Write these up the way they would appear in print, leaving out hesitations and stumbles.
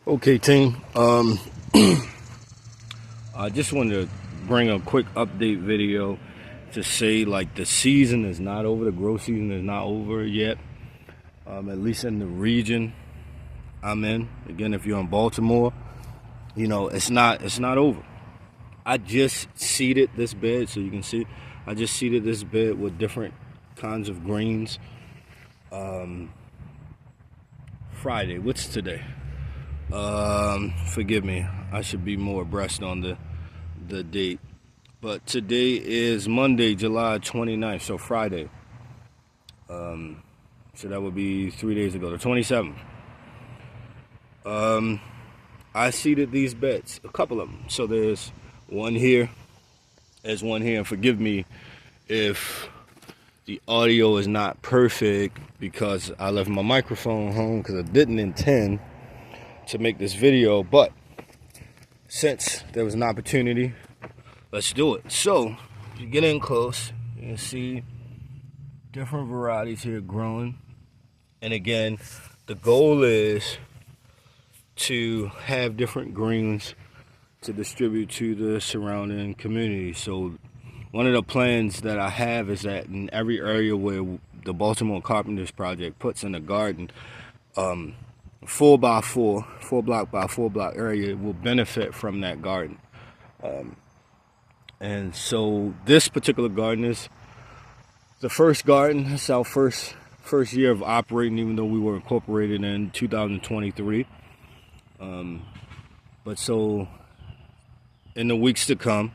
Okay, team. I just wanted to bring a quick update video to say, like, the season is not over. The grow season is not over yet. At least in the region I'm in. Again, if you're in Baltimore, you know it's not over. I just seeded this bed, so you can see. I just seeded this bed with different kinds of greens. Friday. What's today? Forgive me. I should be more abreast on the date. But today is Monday, July 29th, so Friday. So that would be 3 days ago, the 27th. I seeded these beds, a couple of them. So there's one here, and forgive me if the audio is not perfect because I left my microphone home because I didn't intend to make this video, but since there was an opportunity, let's do it. So if you get in close, you can see different varieties here growing. And again, the goal is to have different greens to distribute to the surrounding community. So one of the plans that I have is that in every area where the Baltimore Carpenters project puts in a garden, 4x4 block by 4 block area will benefit from that garden. And so this particular garden is the first garden. It's our first year of operating, even though we were incorporated in 2023. But so in the weeks to come,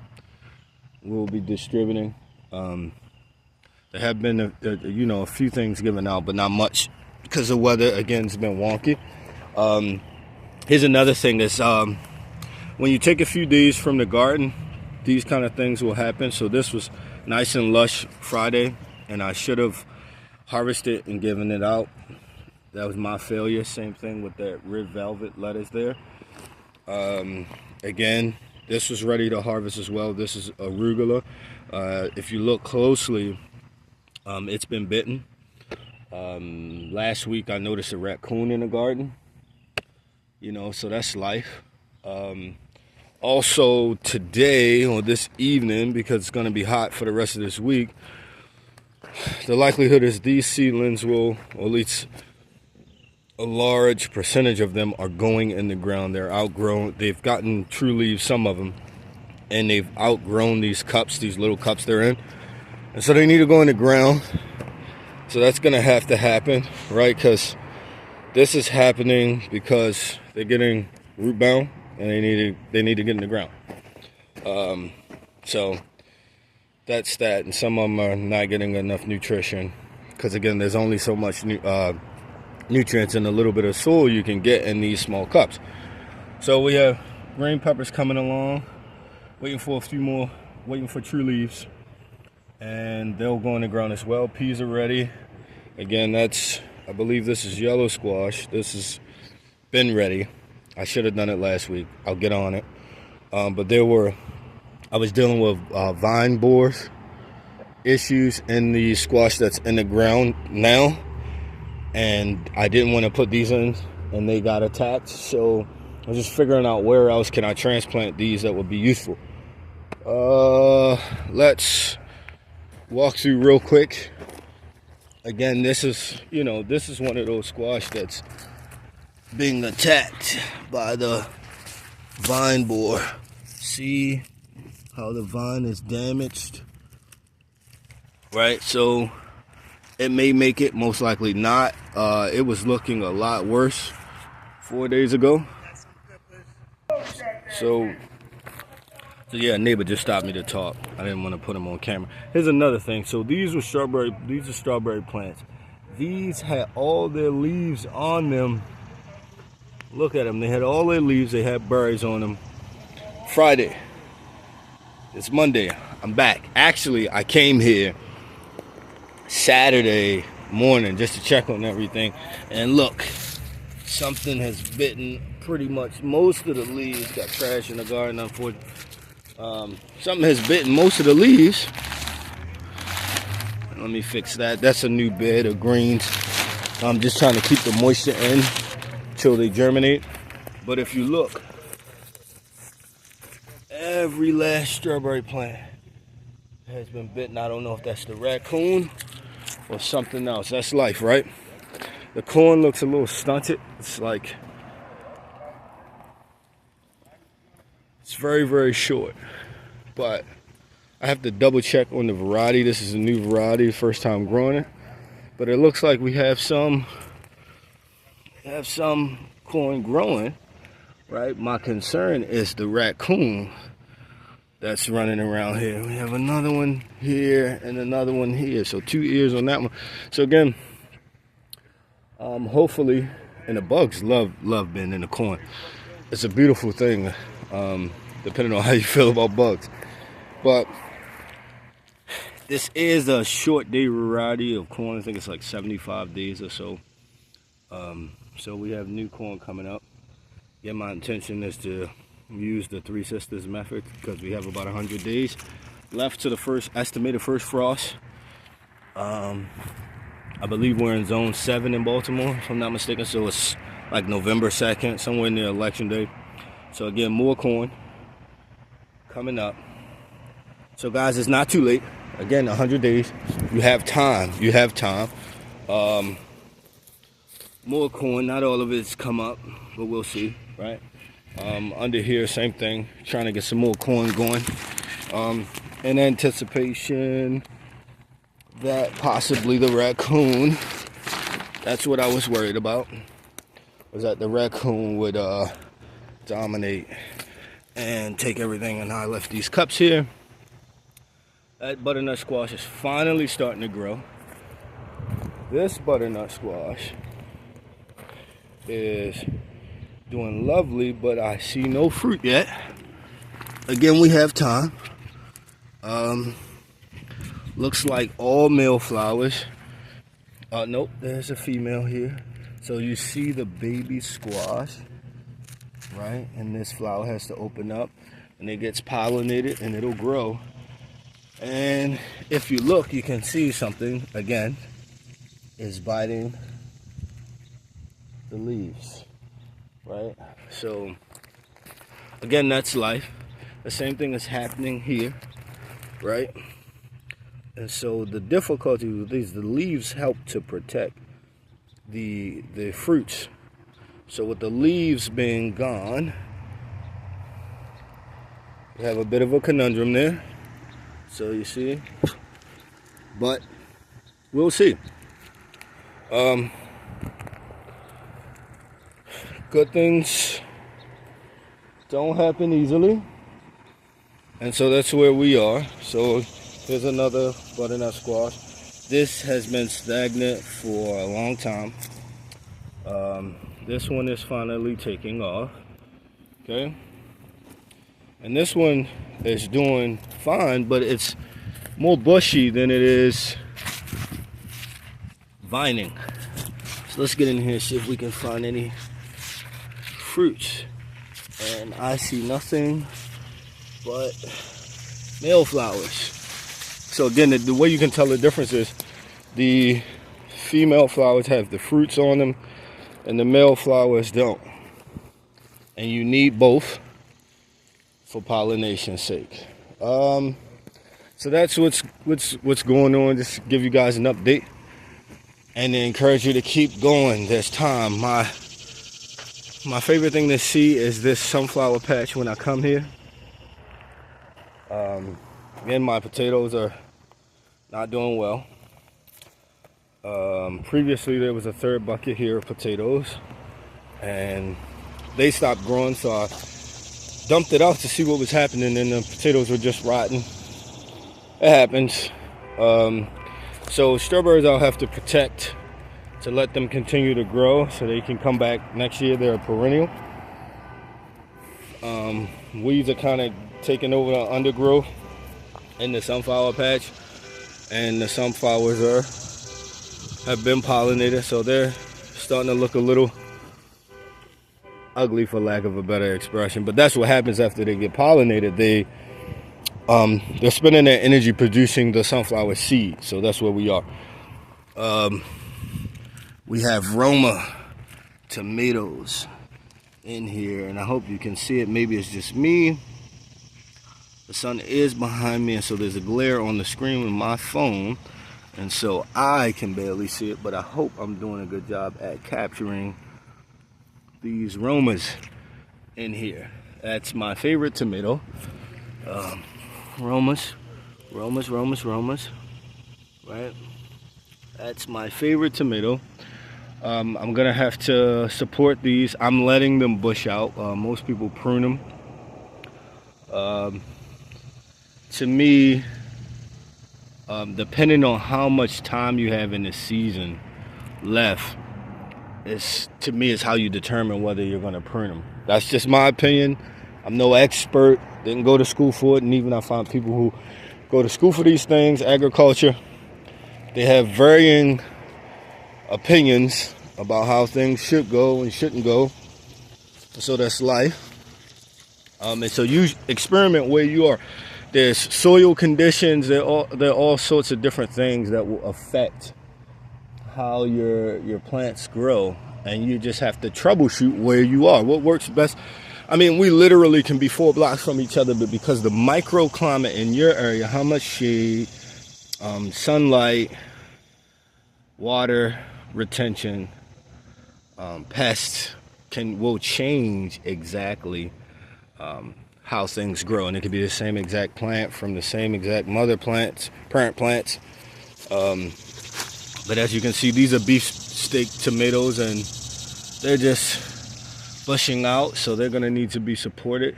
we'll be distributing. There have been a few things given out, but not much because the weather again has been wonky. Here's another thing that's when you take a few days from the garden, these kind of things will happen. So this was nice and lush Friday, and I should have harvested and given it out. That was my failure. Same thing with that red velvet lettuce there. Again, this was ready to harvest as well. This is arugula. If you look closely, it's been bitten. Last week I noticed a raccoon in the garden. So that's life. Also today or this evening, because it's going to be hot for the rest of this week, the likelihood is these seedlings will, or at least a large percentage of them, are going in the ground. They're outgrown. They've gotten true leaves, some of them, and they've outgrown these cups, these little cups they're in. And so they need to go in the ground. So that's going to have to happen, right? Because this is happening because they're getting root bound and they need to get in the ground. So that's that. And some of them are not getting enough nutrition because, again, there's only so much nutrients and a little bit of soil you can get in these small cups. So we have green peppers coming along, waiting for a few more, waiting for true leaves, and they'll go in the ground as well. Peas are ready. Again, I believe this is yellow squash. This has been ready. I should have done it last week. I'll get on it. But I was dealing with vine borers issues in the squash that's in the ground now, and I didn't want to put these in, and they got attacked. So I was just figuring out where else can I transplant these that would be useful. Let's walk through real quick. Again, this is one of those squash that's being attacked by the vine borer. See how the vine is damaged, right? So it may make it, most likely not. It was looking a lot worse 4 days ago. So yeah, neighbor just stopped me to talk. I didn't want to put him on camera. Here's another thing. So these are strawberry plants. These had all their leaves on them. Look at them. They had all their leaves. They had berries on them. Friday. It's Monday. I'm back. Actually, I came here Saturday morning just to check on everything. And look, something has bitten pretty much most of the leaves. Got trash in the garden, unfortunately. Something has bitten most of the leaves. Let me fix that. That's a new bed of greens. I'm just trying to keep the moisture in until they germinate. But if you look, every last strawberry plant has been bitten. I don't know if that's the raccoon or something else. That's life, right? The corn looks a little stunted. It's like, it's very, very short. But I have to double check on the variety. This is a new variety, first time growing it. But it looks like we have some corn growing, right? My concern is the raccoon that's running around here. We have another one here and another one here. So 2 ears on that one. So again, hopefully, and the bugs love being in the corn. It's a beautiful thing, depending on how you feel about bugs. But this is a short day variety of corn. I think it's like 75 days or so. So we have new corn coming up. Yeah, my intention is to use the Three Sisters method because we have about 100 days left to the estimated first frost. I believe we're in zone 7 in Baltimore, if I'm not mistaken. So it's like November 2nd, somewhere near election day. So again, more corn coming up. So guys, it's not too late. Again, 100 days. You have time. You have time. More corn. Not all of it's come up, but we'll see, right? Under here, same thing. Trying to get some more corn going. In anticipation that possibly the raccoon, that's what I was worried about, was that the raccoon would dominate and take everything. And I left these cups here. That butternut squash is finally starting to grow. This butternut squash is doing lovely, but I see no fruit yet. Again, we have time. Looks like all male flowers. Nope, there's a female here. So you see the baby squash, right? And this flower has to open up and it gets pollinated and it'll grow. And if you look, you can see something, again, is biting the leaves, right? So, again, that's life. The same thing is happening here, right? And so the difficulty with these, the leaves help to protect the fruits. So with the leaves being gone, we have a bit of a conundrum there. So you see, but we'll see. Good things don't happen easily, and so that's where we are. So here's another butternut squash. This has been stagnant for a long time. This one is finally taking off. Okay. And this one is doing fine, but it's more bushy than it is vining. So let's get in here and see if we can find any fruits. And I see nothing but male flowers. So again, the way you can tell the difference is the female flowers have the fruits on them and the male flowers don't. And you need both for pollination's sake. So that's what's going on. Just to give you guys an update and to encourage you to keep going. There's time. My favorite thing to see is this sunflower patch when I come here. Again, my potatoes are not doing well. Previously there was a third bucket here of potatoes and they stopped growing, so I dumped it out to see what was happening, and the potatoes were just rotten. It happens. So strawberries I'll have to protect to let them continue to grow so they can come back next year. They're a perennial. Weeds are kind of taking over the undergrowth in the sunflower patch, and the sunflowers have been pollinated, so they're starting to look a little ugly, for lack of a better expression. But that's what happens after they get pollinated. They're spending their energy producing the sunflower seed. So that's where we are. We have Roma tomatoes in here, and I hope you can see it. Maybe it's just me. The sun is behind me, and so there's a glare on the screen with my phone, and so I can barely see it, but I hope I'm doing a good job at capturing these Romas in here. That's my favorite tomato. Romas, right? That's my favorite tomato. I'm gonna have to support these. I'm letting them bush out. Most people prune them. To me, depending on how much time you have in the season left, to me is how you determine whether you're gonna prune them. That's just my opinion. I'm no expert, didn't go to school for it, and even I find people who go to school for these things, agriculture, they have varying opinions about how things should go and shouldn't go. So that's life. And so you experiment where you are. There's soil conditions, there are all sorts of different things that will affect how your plants grow, and you just have to troubleshoot where you are, what works best. I mean, we literally can be 4 blocks from each other, but because the microclimate in your area, how much shade, sunlight, water retention, pests will change exactly how things grow. And it could be the same exact plant from the same exact parent plants. But as you can see, these are beefsteak tomatoes, and they're just bushing out, so they're gonna need to be supported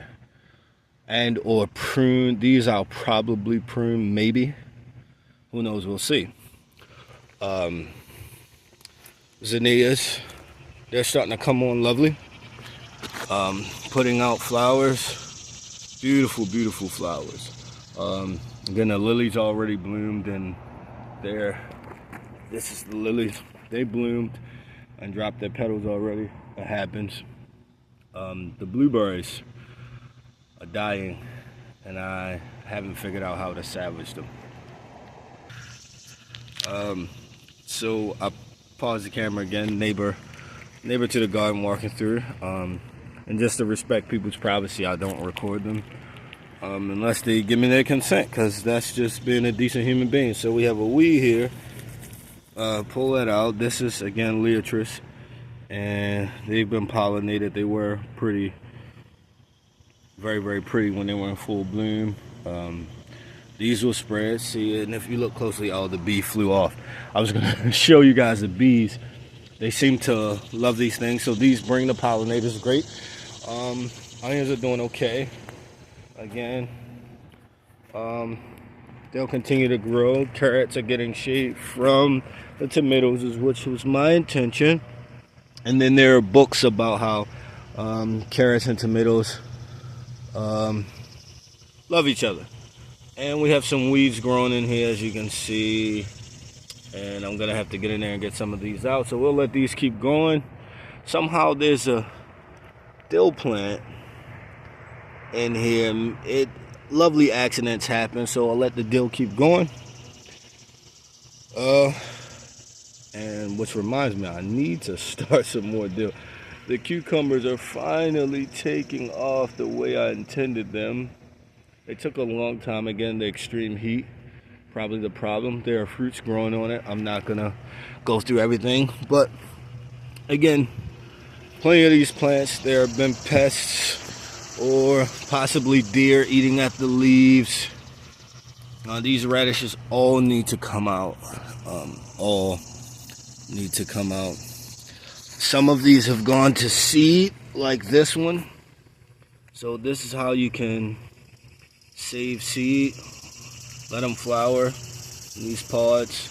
and or pruned. These I'll probably prune, maybe. Who knows? We'll see. Zinnias, they're starting to come on lovely. Putting out flowers, beautiful, beautiful flowers. Again, the lilies already bloomed, and this is the lilies. They bloomed and dropped their petals already. It happens. The blueberries are dying, and I haven't figured out how to salvage them. So I paused the camera again, neighbor to the garden walking through, and just to respect people's privacy, I don't record them unless they give me their consent, because that's just being a decent human being. So we have a weed here. Pull that out. This is again Leotris, and they've been pollinated. They were pretty, very, very pretty when they were in full bloom. These will spread, see, and if you look closely, oh, the bee flew off. I was gonna show you guys the bees. They seem to love these things, so these bring the pollinators. Great. Onions are doing okay. Again, they'll continue to grow. Carrots are getting shade from the tomatoes, which was my intention. And then there are books about how carrots and tomatoes love each other. And we have some weeds growing in here, as you can see. And I'm gonna have to get in there and get some of these out. So we'll let these keep going. Somehow there's a dill plant in here. Lovely accidents happen, so I'll let the dill keep going. And which reminds me, I need to start some more dill. The cucumbers are finally taking off the way I intended them. They took a long time. Again, the extreme heat, probably the problem. There are fruits growing on it. I'm not gonna go through everything, but again, plenty of these plants, there have been pests or possibly deer eating at the leaves. These radishes all need to come out. All need to come out. Some of these have gone to seed, like this one. So this is how you can save seed. Let them flower. These pods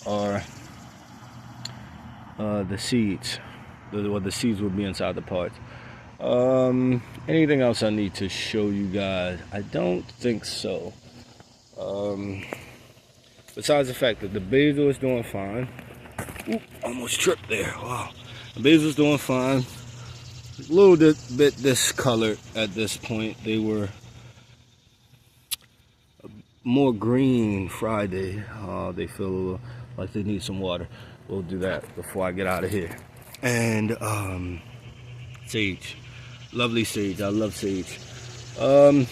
are the seeds. The seeds will be inside the pods. Anything else I need to show you guys? I don't think so. Besides the fact that the basil is doing fine. Oop, almost tripped there. Wow. The basil's doing fine. A little bit discolored at this point. They were more green Friday. They feel a little like they need some water. We'll do that before I get out of here. And Sage. Lovely sage. I love sage. So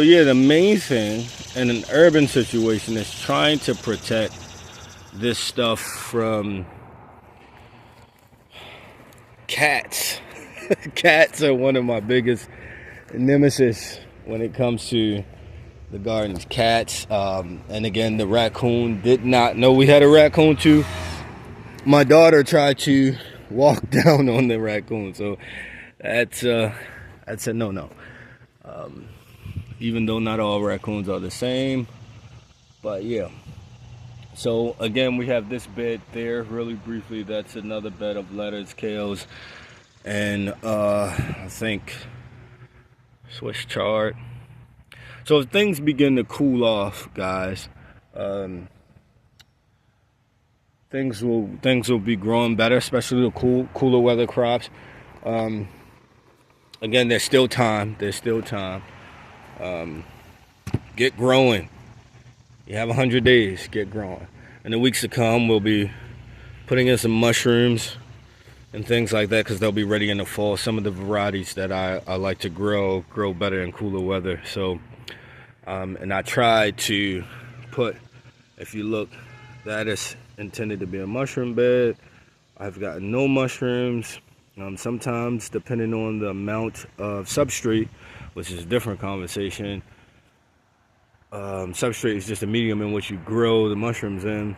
yeah, the main thing in an urban situation is trying to protect this stuff from cats. Cats are one of my biggest nemesis when it comes to the gardens. Cats, and again, the raccoon. Did not know we had a raccoon too. My daughter tried to walk down on the raccoon, so that's a no-no. Even though not all raccoons are the same, but yeah. So again, we have this bed there. Really briefly, that's another bed of lettuce, kales, and I think Swiss chard. So if things begin to cool off, guys, things will be growing better, especially the cooler weather crops. Again, there's still time. Get growing. You have 100 days. Get growing. In the weeks to come, we'll be putting in some mushrooms and things like that because they'll be ready in the fall. Some of the varieties that I like to grow better in cooler weather. So, and I tried to put, if you look, that is intended to be a mushroom bed. I've gotten no mushrooms. Sometimes, depending on the amount of substrate, which is a different conversation, substrate is just a medium in which you grow the mushrooms in.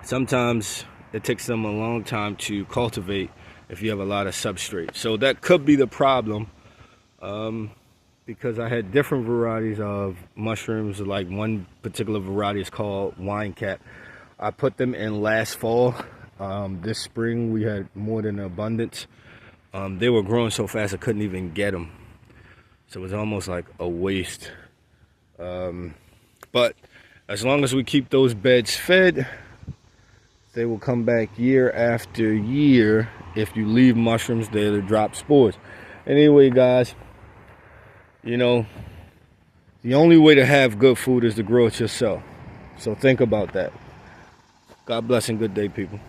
Sometimes it takes them a long time to cultivate if you have a lot of substrate. So that could be the problem, because I had different varieties of mushrooms. Like one particular variety is called wine cap. I put them in last fall. This spring we had more than abundance. They were growing so fast I couldn't even get them. So it was almost like a waste. But as long as we keep those beds fed, they will come back year after year. If you leave mushrooms there to drop spores. Anyway, guys, you know, the only way to have good food is to grow it yourself. So think about that. God bless and good day, people.